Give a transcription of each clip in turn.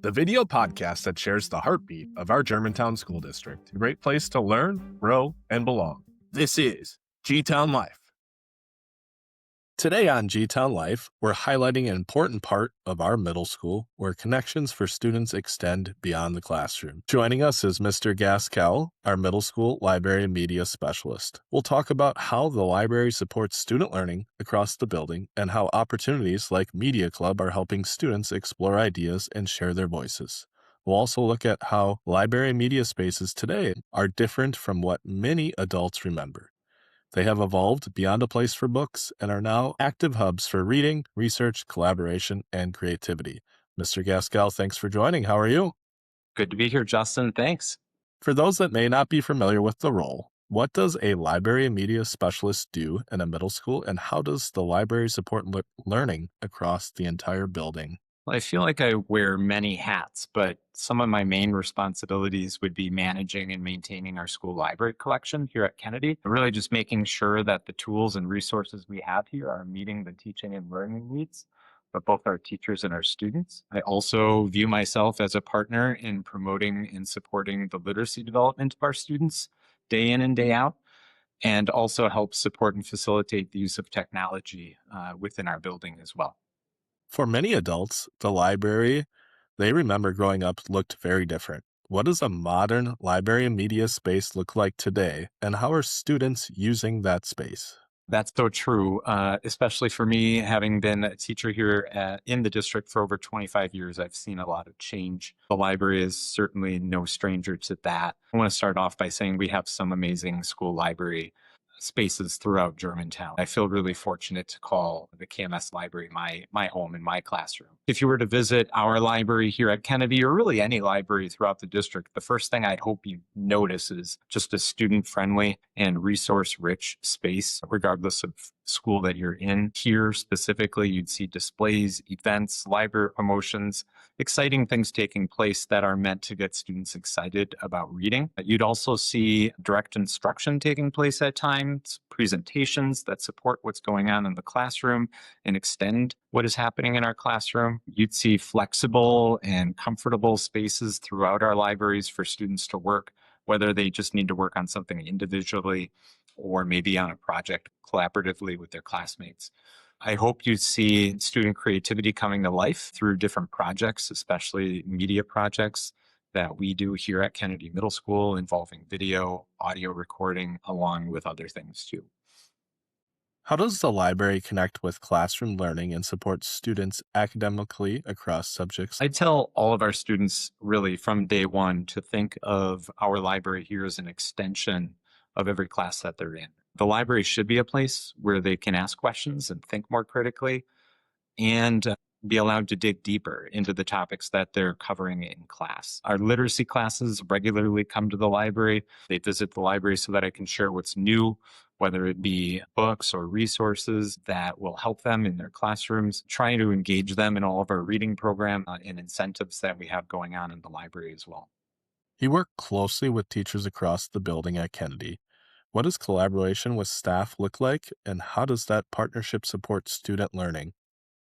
the video podcast that shares the heartbeat of our Germantown School District. A great place to learn, grow, and belong. This is GTown Life. Today on GTown Life, we're highlighting an important part of our middle school where connections for students extend beyond the classroom. Joining us is Mr. Gaskell, our middle school library and media specialist. We'll talk about how the library supports student learning across the building and how opportunities like Media Club are helping students explore ideas and share their voices. We'll also look at how library and media spaces today are different from what many adults remember. They have evolved beyond a place for books and are now active hubs for reading, research, collaboration, and creativity. Mr. Gaskell, thanks for joining. How are you? Good to be here, Justin. Thanks. For those that may not be familiar with the role, what does a library and media specialist do in a middle school, and how does the library support learning across the entire building? Well, I feel like I wear many hats, but some of my main responsibilities would be managing and maintaining our school library collection here at Kennedy. Really just making sure that the tools and resources we have here are meeting the teaching and learning needs of both our teachers and our students. I also view myself as a partner in promoting and supporting the literacy development of our students day in and day out, and also help support and facilitate the use of technology within our building as well. For many adults, the library they remember growing up looked very different. What does a modern library and media space look like today, and how are students using that space? That's so true, especially for me, having been a teacher here in the district for over 25 years. I've seen a lot of change. The library is certainly no stranger to that. I want to start off by saying we have some amazing school library spaces throughout Germantown. I feel really fortunate to call the KMS library my home and my classroom. If you were to visit our library here at Kennedy, or really any library throughout the district, the first thing I'd hope you notice is just a student-friendly and resource-rich space, regardless of school that you're in. Here specifically, you'd see displays, events, library promotions, exciting things taking place that are meant to get students excited about reading. You'd also see direct instruction taking place at times, presentations that support what's going on in the classroom and extend what is happening in our classroom. You'd see flexible and comfortable spaces throughout our libraries for students to work, whether they just need to work on something individually or maybe on a project collaboratively with their classmates. I hope you see student creativity coming to life through different projects, especially media projects that we do here at Kennedy Middle School involving video, audio recording, along with other things too. How does the library connect with classroom learning and support students academically across subjects? I tell all of our students really from day one to think of our library here as an extension of every class that they're in. The library should be a place where they can ask questions and think more critically and be allowed to dig deeper into the topics that they're covering in class. Our literacy classes regularly come to the library. They visit the library so that I can share what's new, whether it be books or resources that will help them in their classrooms, trying to engage them in all of our reading program and incentives that we have going on in the library as well. You work closely with teachers across the building at Kennedy. What does collaboration with staff look like, and how does that partnership support student learning?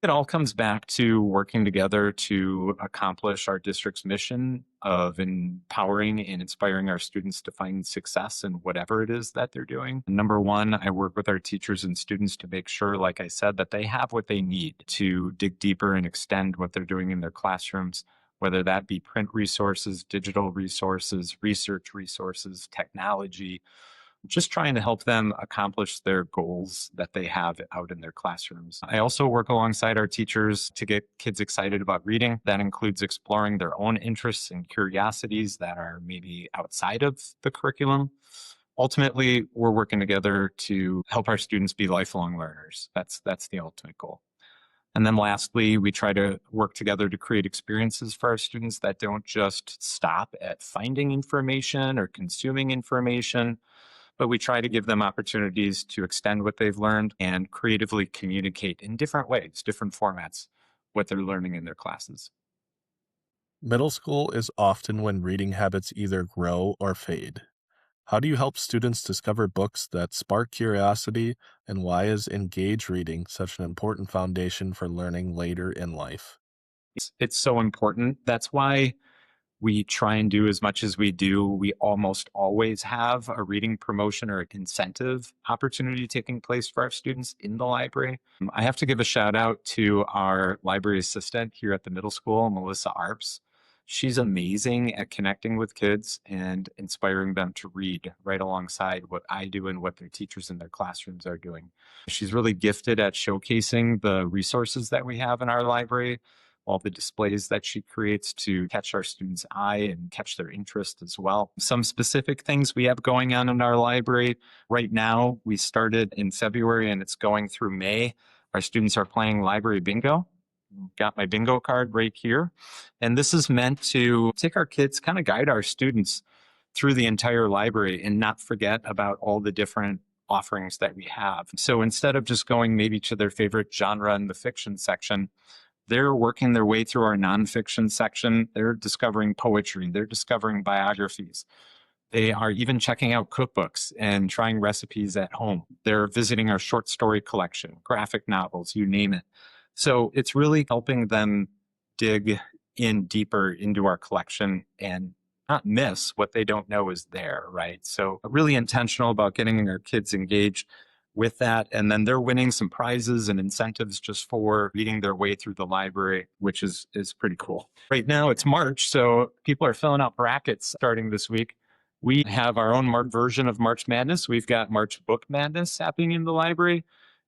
It all comes back to working together to accomplish our district's mission of empowering and inspiring our students to find success in whatever it is that they're doing. Number one, I work with our teachers and students to make sure, like I said, that they have what they need to dig deeper and extend what they're doing in their classrooms, whether that be print resources, digital resources, research resources, technology, just trying to help them accomplish their goals that they have out in their classrooms. I also work alongside our teachers to get kids excited about reading. That includes exploring their own interests and curiosities that are maybe outside of the curriculum. Ultimately, we're working together to help our students be lifelong learners. That's the ultimate goal. And then lastly, we try to work together to create experiences for our students that don't just stop at finding information or consuming information, but we try to give them opportunities to extend what they've learned and creatively communicate in different ways, different formats, what they're learning in their classes. Middle school is often when reading habits either grow or fade. How do you help students discover books that spark curiosity, and why is engaged reading such an important foundation for learning later in life? It's so important. That's why we try and do as much as we do. We almost always have a reading promotion or incentive opportunity taking place for our students in the library. I have to give a shout out to our library assistant here at the middle school, Melissa Arps. She's amazing at connecting with kids and inspiring them to read right alongside what I do and what their teachers in their classrooms are doing. She's really gifted at showcasing the resources that we have in our library, all the displays that she creates to catch our students' eye and catch their interest as well. Some specific things we have going on in our library right now, we started in February and it's going through May. Our students are playing library bingo. Got my bingo card right here. And this is meant to take our kids, kind of guide our students through the entire library and not forget about all the different offerings that we have. So instead of just going maybe to their favorite genre in the fiction section, they're working their way through our nonfiction section. They're discovering poetry. They're discovering biographies. They are even checking out cookbooks and trying recipes at home. They're visiting our short story collection, graphic novels, you name it. So it's really helping them dig in deeper into our collection and not miss what they don't know is there, right? So really intentional about getting our kids engaged with that. And then they're winning some prizes and incentives just for reading their way through the library, which is pretty cool. Right now it's March, so people are filling out brackets starting this week. We have our own version of March Madness. We've got March Book Madness happening in the library.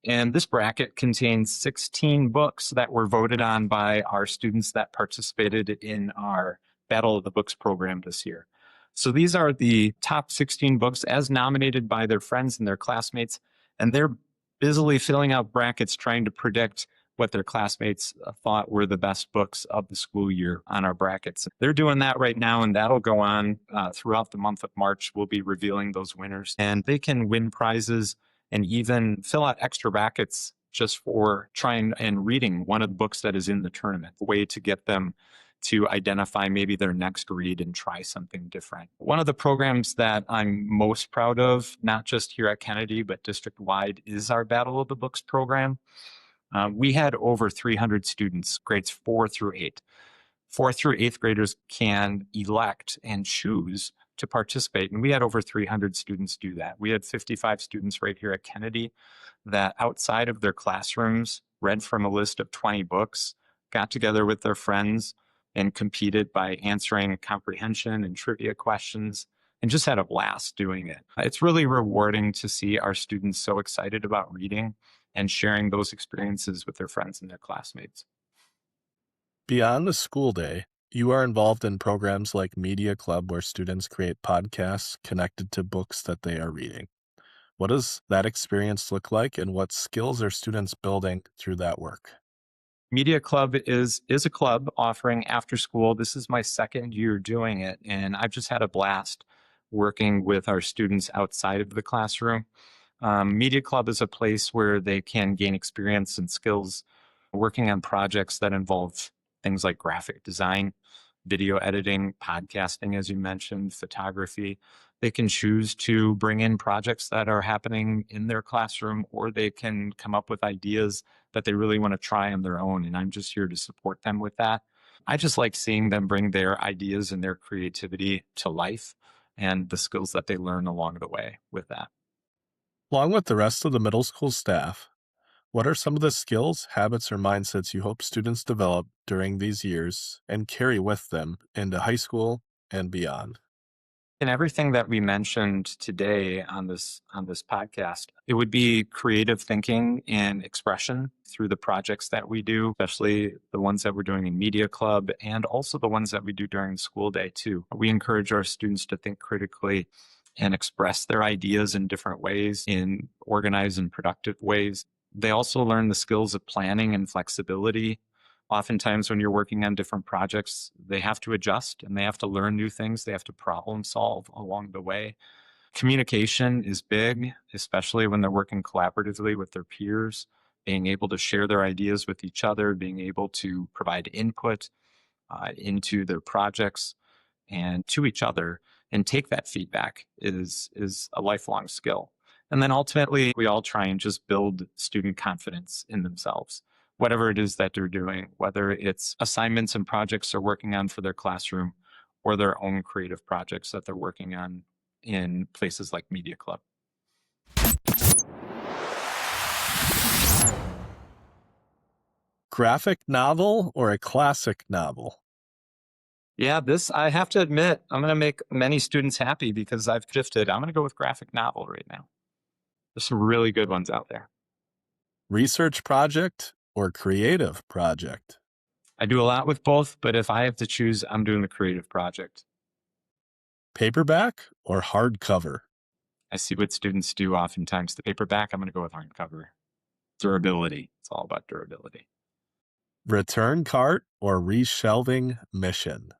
And this bracket contains 16 books that were voted on by our students that participated in our Battle of the Books program this year. So these are the top 16 books as nominated by their friends and their classmates. And they're busily filling out brackets trying to predict what their classmates thought were the best books of the school year on our brackets. They're doing that right now, and that'll go on throughout the month of March. We'll be revealing those winners, and they can win prizes and even fill out extra brackets just for trying and reading one of the books that is in the tournament, a way to get them to identify maybe their next read and try something different. One of the programs that I'm most proud of, not just here at Kennedy, but district-wide, is our Battle of the Books program. We had over 300 students, grades 4 through 8. 4th through 8th graders can elect and choose to participate. And we had over 300 students do that. We had 55 students right here at Kennedy that outside of their classrooms read from a list of 20 books, got together with their friends and competed by answering comprehension and trivia questions and just had a blast doing it. It's really rewarding to see our students so excited about reading and sharing those experiences with their friends and their classmates. Beyond the school day, you are involved in programs like Media Club where students create podcasts connected to books that they are reading. What does that experience look like, and what skills are students building through that work? Media Club is a club offering after school. This is my second year doing it, and I've just had a blast working with our students outside of the classroom. Media Club is a place where they can gain experience and skills working on projects that involve things like graphic design, video editing, podcasting, as you mentioned, photography. They can choose to bring in projects that are happening in their classroom, or they can come up with ideas that they really want to try on their own. And I'm just here to support them with that. I just like seeing them bring their ideas and their creativity to life and the skills that they learn along the way with that. Along with the rest of the middle school staff, what are some of the skills, habits, or mindsets you hope students develop during these years and carry with them into high school and beyond? And everything that we mentioned today on this podcast, it would be creative thinking and expression through the projects that we do, especially the ones that we're doing in Media Club and also the ones that we do during school day too. We encourage our students to think critically and express their ideas in different ways, in organized and productive ways. They also learn the skills of planning and flexibility. Oftentimes, when you're working on different projects, they have to adjust and they have to learn new things. They have to problem solve along the way. Communication is big, especially when they're working collaboratively with their peers, being able to share their ideas with each other, being able to provide input into their projects and to each other and take that feedback is a lifelong skill. And then ultimately, we all try and just build student confidence in themselves. whatever it is that they're doing, whether it's assignments and projects they're working on for their classroom or their own creative projects that they're working on in places like Media Club. Graphic novel or a classic novel? Yeah, this, I have to admit, I'm going to make many students happy because I've shifted. I'm going to go with graphic novel right now. There's some really good ones out there. Research project or creative project? I do a lot with both, but if I have to choose, I'm doing the creative project. Paperback or hardcover? I see what students do oftentimes. The paperback, I'm going to go with hardcover. Durability. It's all about durability. Return cart or reshelving mission?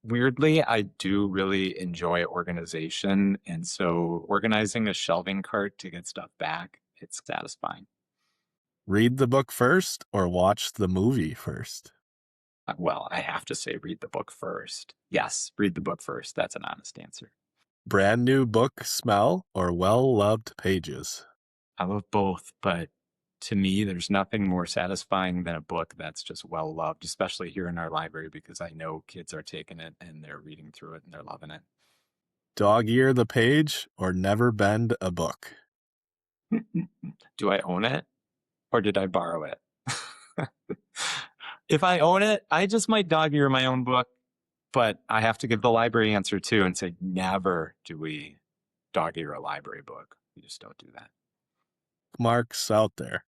Weirdly, I do really enjoy organization. And so organizing a shelving cart to get stuff back, it's satisfying. Read the book first or watch the movie first? Well, I have to say, read the book first. Yes, read the book first. That's an honest answer. Brand new book smell or well-loved pages? I love both, but to me, there's nothing more satisfying than a book that's just well loved, especially here in our library, because I know kids are taking it and they're reading through it and they're loving it. Dog ear the page or never bend a book? Do I own it or did I borrow it? If I own it, I just might dog ear my own book, but I have to give the library answer too and say, never do we dog ear a library book. We just don't do that. Marks out there.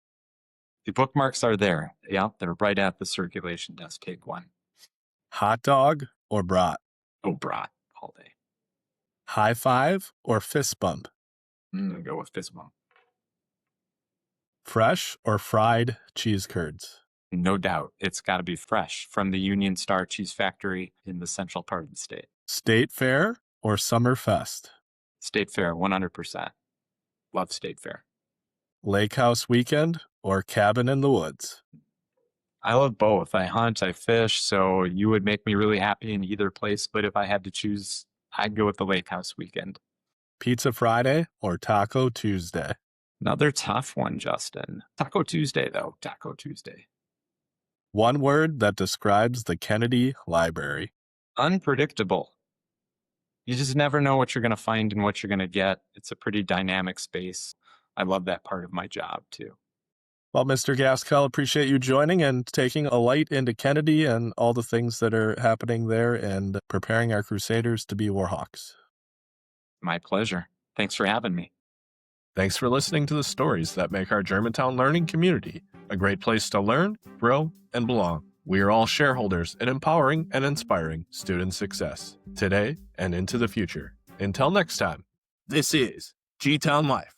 The bookmarks are there. Yeah, they're right at the circulation desk. Take one. Hot dog or brat? Oh, brat all day. High five or fist bump? Go with fist bump. Fresh or fried cheese curds? No doubt. It's got to be fresh from the Union Star Cheese Factory in the central part of the state. State Fair or Summer Fest? State Fair, 100%. Love State Fair. Lake House Weekend or Cabin in the Woods? I love both. I hunt, I fish, so you would make me really happy in either place. But if I had to choose, I'd go with the Lake House Weekend. Pizza Friday or Taco Tuesday? Another tough one, Justin. Taco Tuesday, though. Taco Tuesday. One word that describes the Kennedy Library. Unpredictable. You just never know what you're going to find and what you're going to get. It's a pretty dynamic space. I love that part of my job, too. Well, Mr. Gaskell, appreciate you joining and taking a light into Kennedy and all the things that are happening there and preparing our Crusaders to be Warhawks. My pleasure. Thanks for having me. Thanks for listening to the stories that make our Germantown learning community a great place to learn, grow, and belong. We are all shareholders in empowering and inspiring student success today and into the future. Until next time, this is GTown Life.